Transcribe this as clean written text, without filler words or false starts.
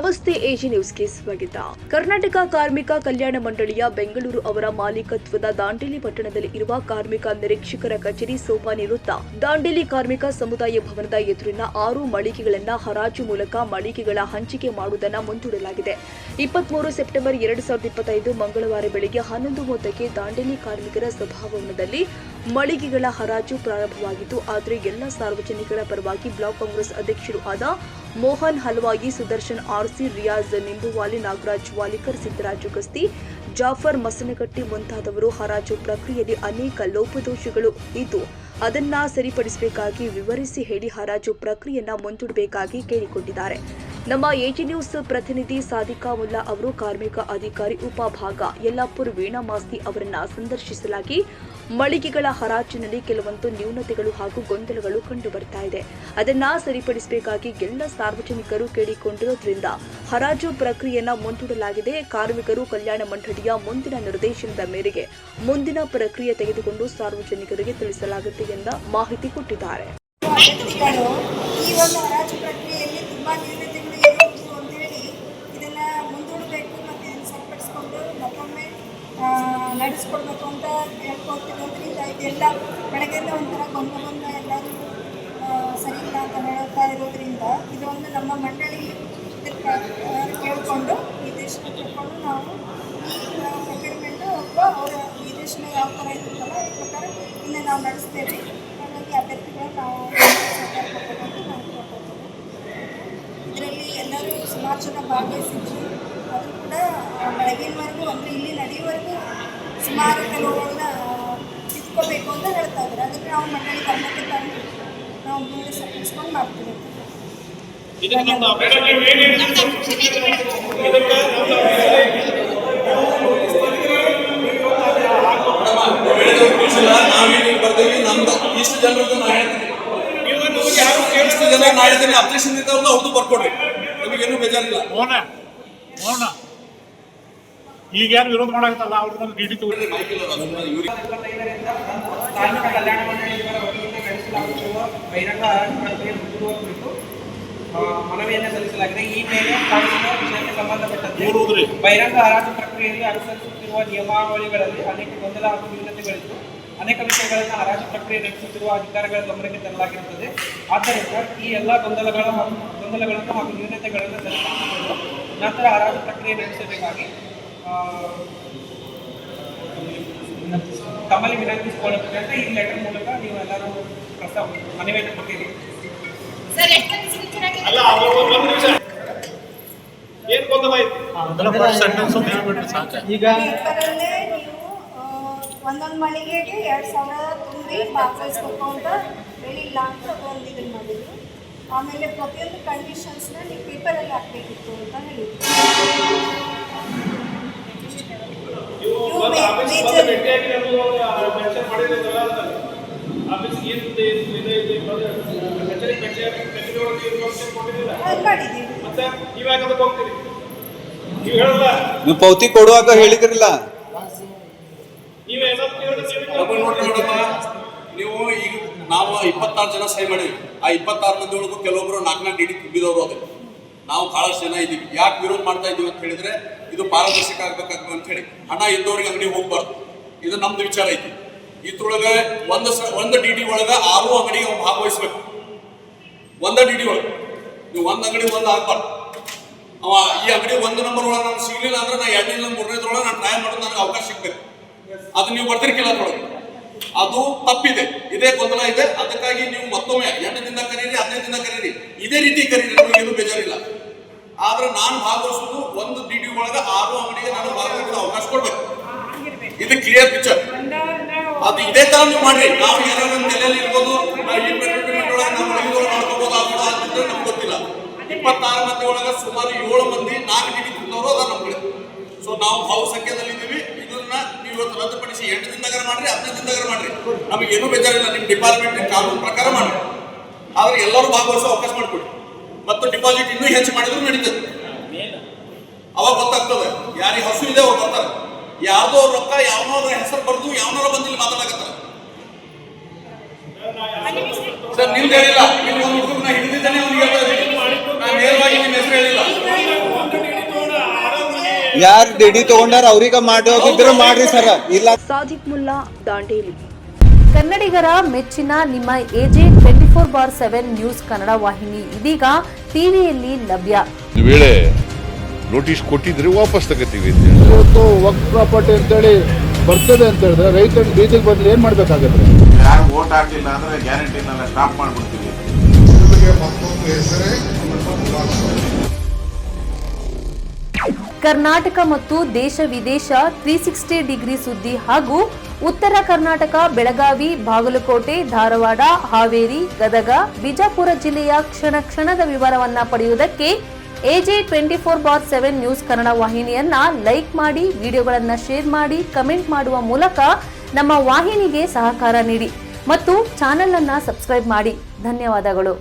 ನಮಸ್ತೆ ಎಜಿ ನ್ಯೂಸ್ಗೆ ಸ್ವಾಗತ. ಕರ್ನಾಟಕ ಕಾರ್ಮಿಕ ಕಲ್ಯಾಣ ಮಂಡಳಿಯ ಬೆಂಗಳೂರು ಅವರ ಮಾಲೀಕತ್ವದ ದಾಂಡೇಲಿ ಪಟ್ಟಣದಲ್ಲಿ ಇರುವ ಕಾರ್ಮಿಕ ನಿರೀಕ್ಷಕರ ಕಚೇರಿ ಸೋಪಾನಿ ವೃತ್ತ ದಾಂಡೇಲಿ ಕಾರ್ಮಿಕ ಸಮುದಾಯ ಭವನದ ಎದುರಿನ 6 ಮಳಿಗೆಗಳನ್ನು ಹರಾಜು ಮೂಲಕ ಮಳಿಗೆಗಳ ಹಂಚಿಕೆ ಮಾಡುವುದನ್ನು ಮುಂದೂಡಲಾಗಿದೆ. 23 ಸೆಪ್ಟೆಂಬರ್ 2025 ಮಂಗಳವಾರ ಬೆಳಗ್ಗೆ 11:30ಕ್ಕೆ ದಾಂಡೇಲಿ ಕಾರ್ಮಿಕರ ಸಭಾಭವನದಲ್ಲಿ ಮಳಿಗೆಗಳ ಹರಾಜು ಪ್ರಾರಂಭವಾಗಿತ್ತು. ಆದರೆ ಎಲ್ಲ ಸಾರ್ವಜನಿಕರ ಪರವಾಗಿ ಬ್ಲಾಕ್ ಕಾಂಗ್ರೆಸ್ ಅಧ್ಯಕ್ಷರು ಆದ ಮೋಹನ್ ಹಲ್ವಾಯಿ, ಸುದರ್ಶನ್ ಆರ್ಸಿ, ರಿಯಾಜ್ ನಿಂಬುವಾಲಿ, ನಾಗರಾಜ್ ವಾಲಿಕರ್, ಸಿದ್ದರಾಜು ಗಸ್ತಿ, ಜಾಫರ್ ಮಸನಗಟ್ಟಿ ಮುಂತಾದವರು ಹರಾಜು ಪ್ರಕ್ರಿಯೆಯಲ್ಲಿ ಅನೇಕ ಲೋಪದೋಷಗಳು ಇದ್ದು ಅದನ್ನ ಸರಿಪಡಿಸಬೇಕಾಗಿ ವಿವರಿಸಿ ಹೇಳಿ ಹರಾಜು ಪ್ರಕ್ರಿಯೆಯನ್ನ ಮುಂದೂಡಬೇಕಾಗಿ ಕೇಳಿಕೊಂಡಿದ್ದಾರೆ. ನಮ್ಮ ಎಜಿ ನ್ಯೂಸ್ ಪ್ರತಿನಿಧಿ ಸಾದಿಕಾ ಮುಲ್ಲಾ ಅವರು ಕಾರ್ಮಿಕ ಅಧಿಕಾರಿ ಉಪಭಾಗ ಯಲ್ಲಾಪುರ್ ವೀಣಾ ಮಾಸ್ತಿ ಅವರನ್ನ ಸಂದರ್ಶಿಸಲಾಗಿ ಮಳಿಗೆಗಳ ಹರಾಜಿನಲ್ಲಿ ಕೆಲವೊಂದು ನ್ಯೂನತೆಗಳು ಹಾಗೂ ಗೊಂದಲಗಳು ಕಂಡು ಬರ್ತಾ ಇದೆ. ಅದನ್ನ ಸರಿಪಡಿಸಬೇಕಾಗಿ ಎಲ್ಲ ಸಾರ್ವಜನಿಕರು ಕೇಳಿಕೊಂಡಿರೋದ್ರಿಂದ ಹರಾಜು ಪ್ರಕ್ರಿಯೆಯನ್ನ ಮುಂದೂಡಲಾಗಿದೆ. ಕಾರ್ಮಿಕರು ಕಲ್ಯಾಣ ಮಂಡಳಿಯ ಮುಂದಿನ ನಿರ್ದೇಶನದ ಮೇರೆಗೆ ಮುಂದಿನ ಪ್ರಕ್ರಿಯೆ ತೆಗೆದುಕೊಂಡು ಸಾರ್ವಜನಿಕರಿಗೆ ತಿಳಿಸಲಾಗುತ್ತೆ ಎಂದ ಮಾಹಿತಿ ಕೊಟ್ಟಿದ್ದಾರೆ. ಈ ಒಂದು ಹರಾಜು ಪ್ರಕ್ರಿಯೆಯಲ್ಲಿ ತುಂಬಾ ನ್ಯೂನತೆಗಳು ಇರುವುದು ಅಂತ ಹೇಳಿ ಇದನ್ನ ಮುಂದೂಡಬೇಕು ಮತ್ತು ಇದನ್ನು ಸರಿಪಡಿಸಿಕೊಂಡು ಮತ್ತೊಮ್ಮೆ ನಡೆಸ್ಕೊಡ್ಬೇಕು ಅಂತ ಹೇಳ್ಕೊಡ್ತಿರೋದ್ರಿಂದ ಇದೆಲ್ಲ ಬೆಳಗ್ಗೆಯಿಂದ ಒಂಥರ ಗೊಂದಲ ಎಲ್ಲರೂ ಸರಿ ಇಲ್ಲ ಅಂತ ಹೇಳ್ತಾ ಇರೋದ್ರಿಂದ ಇದೊಂದು ನಮ್ಮ ಮಂಡಳಿ ಕೇಳಿಕೊಂಡು ನಿರ್ದೇಶನ ಕೇಳಿಕೊಂಡು ನಾವು ಈ ಪ್ರೊಕ್ಯೂರ್ಮೆಂಟು ಅಥವಾ ಅವರ ನಿರ್ದೇಶನ ಯಾವ ಥರ ಇರುತ್ತಲ್ಲ ಈ ಪ್ರಕಾರ ಇನ್ನು ನಾವು ನಡೆಸ್ತೇವೆ. ಹಾಗಾಗಿ ಅಭ್ಯರ್ಥಿಗಳು ನಾವು ಇದರಲ್ಲಿ ಎಲ್ಲರೂ ಸುಮಾರು ಜನ ಭಾಗವಹಿಸಿದ್ರು. ಅದು ಕೂಡ ಬೆಳಗಿನವರೆಗೂ ಅಂದರೆ ಇಲ್ಲಿ ನಡೆಯುವವರೆಗೂ ಸುಮಾರು ಕೆಲವುಗಳನ್ನ ತಿದ್ಕೋಬೇಕು ಅಂತ ಹೇಳ್ತಾ ಇದ್ದಾರೆ. ಅದಕ್ಕೆ ನಾವು ಮಂಡಳಿ ಗಮನಕ್ಕೆ ತಂದು ನಾವು ಮುಂದೆ ಸಲ್ಲಿಸ್ಕೊಂಡು ಮಾಡ್ತೀವಿ. ಇಷ್ಟು ಜನರದ್ದು ನಾ ಹೇಳ್ತೀನಿ, ಇಷ್ಟು ಜನ ನಾ ಹೇಳ್ತೀನಿ, ಅಬ್ಜೆಕ್ಷನ್ ಇದ್ದವ್ರನ್ನ ಅವ್ರದ್ದು ಬರ್ಕೊಡ್ರಿ, ನಮಗೇನು ಬೇಜಾರಿಲ್ಲ. ಈಗ ಯಾರು ವಿರೋಧ ಮಾಡಾಕತ್ತಲ್ಲ ಅವ್ರದ್ದು ಡಿಡಿ ತಗೊಳ್ಳಿ. ಕಾರ್ಮಿಕ ಕಲ್ಯಾಣ ಮಂಡಳಿ ಇವರ ವತಿಯಿಂದ ನಡೆಸಲಾಗುತ್ತಿರುವ ಬಹಿರಂಗ ಹರಾಜು ಪ್ರಕ್ರಿಯೆ ಮುಂದೂಡುವ ಕುರಿತು ಮನವಿಯನ್ನು ಸಲ್ಲಿಸಲಾಗಿದೆ. ಈ ಮೇಲೆ ಕಾಣಿಸಿದ ವಿಷಯಕ್ಕೆ ಸಂಬಂಧಪಟ್ಟಂತೆ ಬಹಿರಂಗ ಹರಾಜು ಪ್ರಕ್ರಿಯೆಯಲ್ಲಿ ಅನುಸರಿಸುತ್ತಿರುವ ನಿಯಮಾವಳಿಗಳಲ್ಲಿ ಅನೇಕ ಗೊಂದಲ ಹಾಗೂ ನ್ಯೂನತೆಗಳಿದ್ದು ಅನೇಕ ವಿಷಯಗಳನ್ನು ಹರಾಜು ಪ್ರಕ್ರಿಯೆ ನಡೆಸುತ್ತಿರುವ ಅಧಿಕಾರಿಗಳ ಗಮನಕ್ಕೆ ತರಲಾಗಿರುತ್ತದೆ. ಆದ್ದರಿಂದ ಈ ಎಲ್ಲ ಗೊಂದಲಗಳನ್ನು ಹಾಗೂ ನ್ಯೂನತೆಗಳನ್ನು ಸರಿಪಡಿಸಿಕೊಂಡು ನಂತರ ಹರಾಜು ಪ್ರಕ್ರಿಯೆ ನಡೆಸಬೇಕಾಗಿ ತಮ್ಮಲ್ಲಿ ವಿನಂತಿಸಿಕೊಳ್ಳಬೇಕಂತ ಈ ಲೆಟರ್ ಮೂಲಕ ನೀವು ಎಲ್ಲರೂ ಮನವಿಯನ್ನು ಕೊಟ್ಟಿದ್ದೀರಿ. ಈಗ ಒಂದೊಂದು ಮಳಿಗೆಗೆ 2,000 ತುಂಬಿ ಭಾಗವಹಿಸ್ಬೇಕು ಅಂತ ಹೇಳಿಲ್ಲ ಅಂತ ಒಂದು ಇದನ್ನು ಮಾಡಿದ್ರು. ಆಮೇಲೆ ಪ್ರತಿಯೊಂದು ಕಂಡೀಷನ್ಸ್ನ ನೀವು ಪೇಪರಲ್ಲಿ ಹಾಕಬೇಕಿತ್ತು ಅಂತ ಹೇಳಿದ್ರು. ನೀವು ಪೌತಿ ಕೊಡುವಾಗ ಹೇಳಿದ್ರಲ್ಲ, ನೀವು ಈಗ ನಾವು 26 ಜನ ಸಹಿ ಮಾಡಿದ್ವಿ. ಆ 26 ಮಂದಿ ಒಳಗೂ ಕೆಲವೊಬ್ರು 4 ಡಿಡಿ ತುಂಬಿದವರು ಅದೇ. ನಾವು ಬಹಳಷ್ಟು ಜನ ಇದ್ದೀವಿ. ಯಾಕೆ ವಿರೋಧ ಮಾಡ್ತಾ ಇದ್ದೀವಿ ಅಂತ ಹೇಳಿದ್ರೆ ಇದು ಪಾರದರ್ಶಕ ಆಗ್ಬೇಕಾಗ್ತದೆ ಅಂತ ಹೇಳಿ. ಹಣ ಇದ್ದವ್ರಿಗೆ ಅಂಗಡಿ ಹೋಗ್ಬಾರ್ದು, ಇದು ನಮ್ದು ವಿಚಾರ ಐತಿ. ಇದ್ರೊಳಗೆ ಒಂದು ಡಿಡಿ ಒಳಗೆ 6 ಅಂಗಡಿಗೆ ಭಾಗವಹಿಸ್ಬೇಕು. ಒಂದ ಡಿಡಿ ಒಳಗೆ ನೀವು ಒಂದು ಅಂಗಡಿ ಒಂದು ಹಾಕ್ಬಾರ್ದು. ಅವ ಈ ಅಂಗಡಿ 1 ನಂಬರ್ ಒಳಗೆ ನಾನು ಸಿಗ್ಲಿಲ್ಲ ಅಂದ್ರೆ ನಾ 2ನೇ 3ನೇದ್ರೊಳಗೆ ನಾನು ಟ್ರೈ ಮಾಡೋದು ನನಗೆ ಅವಕಾಶ ಸಿಗ್ಬೇಕು. ಅದು ನೀವು ಬರ್ತಿರ್ಕಿಲ್ಲ ಅದ್ರೊಳಗೆ, ಅದು ತಪ್ಪಿದೆ. ಇದೇ ಗೊಂದಲ ಇದೆ. ಅದಕ್ಕಾಗಿ ನೀವು ಮತ್ತೊಮ್ಮೆ 8 ದಿನ ಕರೀರಿ, 15 ದಿನ ಕರೀರಿ, ಇದೇ ರೀತಿ ಕರೀರಿ, ನಮಗೇನು ಬೇಜಾರಿಲ್ಲ. ಆದ್ರೆ ನಾನು ಭಾಗವಹಿಸೋದು ಒಂದು ಡಿಡಿ ಒಳಗೆ 6 ಅಂಗಡಿಗೆ ನಾನು ಭಾಗವಹಿಸೋ ಅವಕಾಶ ಕೊಡ್ಬೇಕು. ಇದು ಕ್ಲಿಯರ್ ಪಿಕ್ಚರ್. ಅದು ಇದೇ ತರ ನೀವು ಮಾಡ್ರಿ. ನಾವು ಏನೋ ನಮ್ಮ ತಲೆಯಲ್ಲಿ ಇರ್ಬೋದು, ನಾವು ಈ ಮೆಟ್ರೋಮೆಂಟ್ ಒಳಗೆ ನಮ್ಮ ಮನೆಯೊಳಗೆ ಮಾಡ್ಕೋಬಹುದು ಆಗ್ತದೆ, ನಮ್ಗೆ ಗೊತ್ತಿಲ್ಲ. 26 ಮಂದಿ ಒಳಗೆ ಸುಮಾರು 7 ಮಂದಿ 4 ಡಿಡಿ ತುಂಬಿದವರು ಅದ ನಮ್ಗೆ. ಸೊ ನಾವು ಬಹುಸಂಖ್ಯೆದಲ್ಲಿ ಇದ್ದೀವಿ. ಇದನ್ನ ನೀವು ಇವತ್ತು ರದ್ದುಪಡಿಸಿ 8 ದಿನದಾಗ ಮಾಡ್ರಿ, 15 ದಿನದಾಗ ಮಾಡ್ರಿ, ನಮಗೆ ಏನೂ ಬೇಜಾರಿಲ್ಲ. ನಿಮ್ಮ ಡಿಪಾರ್ಟ್ಮೆಂಟ್ ಕಾನೂನು ಪ್ರಕಾರ ಮಾಡ್ರಿ. ಆದ್ರೆ ಎಲ್ಲರೂ ಭಾಗವಹಿಸೋ ಅವಕಾಶ ಮಾಡಿಕೊಡಿ. ಮತ್ತು ಡಿಪಾಸಿಟ್ ಇನ್ನೂ ಹೆಚ್ಚು ಮಾಡಿದ್ರು ನಡೀತದೆ. ಅವಾಗ ಗೊತ್ತಾಗ್ತದೆ ಯಾರಿಗೆ ಹಸು ಇದೆ ಅವ್ರು ಬರ್ತಾರೆ. ಯಾವ್ದೋ ರೊಕ್ಕ ಯಾವನೋ ಹೆಸರು ಬರೆದು ಯಾವನಾರ ಬಂದಿಲ್ಲ ಮಾತಾಡಕತ್ತಾರೆ. ಸರ್ ನಿಮ್ದು ಹೇಳಿಲ್ಲ, ನಿಮ್ಮ ಒಂದು ಹುಡುಗನ ಹಿಡಿದಿದ್ದಾನೆ ಅವ್ನಿಗೆ ಹೇಳ್ತಾ ಇದ್ದೀನಿ. ನಾನು ನೇರವಾಗಿ ನಿಮ್ಮ ಹೆಸರು ಹೇಳಿಲ್ಲ. ಯಾರು ಡಿಡಿ ತಗೊಂಡಾರ ಅವ್ರಿಗೆ ಮಾಡೋದಿದ್ರೆ ಮಾಡ್ರಿ ಸರ್. ಇಲ್ಲ ಸಾದಿಕ್ ಮುಲ್ಲಾ, ದಾಂಡೇಲಿ. ಕನ್ನಡಿಗರ ಮೆಚ್ಚಿನ ನಿಮ್ಮ AJ 24/7 ನ್ಯೂಸ್ ಕನ್ನಡ ವಾಹಿನಿ ಇದೀಗ ಟಿವಿಯಲ್ಲಿ ಲಭ್ಯ. ಒಂದು ವೇಳೆ ನೋಟಿಸ್ ಕೊಟ್ಟಿದ್ರೆ ವಾಪಸ್ ತಗೋತೀವಿ. ಇವತ್ತು ವಕ್ಫ್ ಪ್ರಾಪರ್ಟಿ ಅಂತೇಳಿ ಬರ್ತದೆ ಅಂತ ಹೇಳಿದ್ರೆ ರೈತರು ಬೀದಿಗೆ ಬದಲು ಏನ್ ಮಾಡ್ಬೇಕಾಗತ್ತೆ? ಯಾರು ವೋಟ್ ಹಾಕಿಲ್ಲ ಅಂದ್ರೆ ಗ್ಯಾರಂಟಿನೆಲ್ಲ ಸ್ಟಾಪ್ ಮಾಡ್ಬಿಡ್ತೀವಿ. ಕರ್ನಾಟಕ ಮತ್ತು ದೇಶ ವಿದೇಶ 360 ಡಿಗ್ರಿ ಸುದ್ದಿ ಹಾಗೂ ಉತ್ತರ ಕರ್ನಾಟಕ, ಬೆಳಗಾವಿ, ಬಾಗಲಕೋಟೆ, ಧಾರವಾಡ, ಹಾವೇರಿ, ಗದಗ, ಬಿಜಾಪುರ ಜಿಲ್ಲೆಯ ಕ್ಷಣ ಕ್ಷಣದ ವಿವರವನ್ನ ಪಡೆಯುವುದಕ್ಕೆ AJ 24/7 ನ್ಯೂಸ್ ಕನ್ನಡ ವಾಹಿನಿಯನ್ನ ಲೈಕ್ ಮಾಡಿ, ವಿಡಿಯೋಗಳನ್ನ ಶೇರ್ ಮಾಡಿ, ಕಮೆಂಟ್ ಮಾಡುವ ಮೂಲಕ ನಮ್ಮ ವಾಹಿನಿಗೆ ಸಹಕಾರ ನೀಡಿ ಮತ್ತು ಚಾನೆಲ್ ಅನ್ನ ಸಬ್ಸ್ಕ್ರೈಬ್ ಮಾಡಿ. ಧನ್ಯವಾದಗಳು.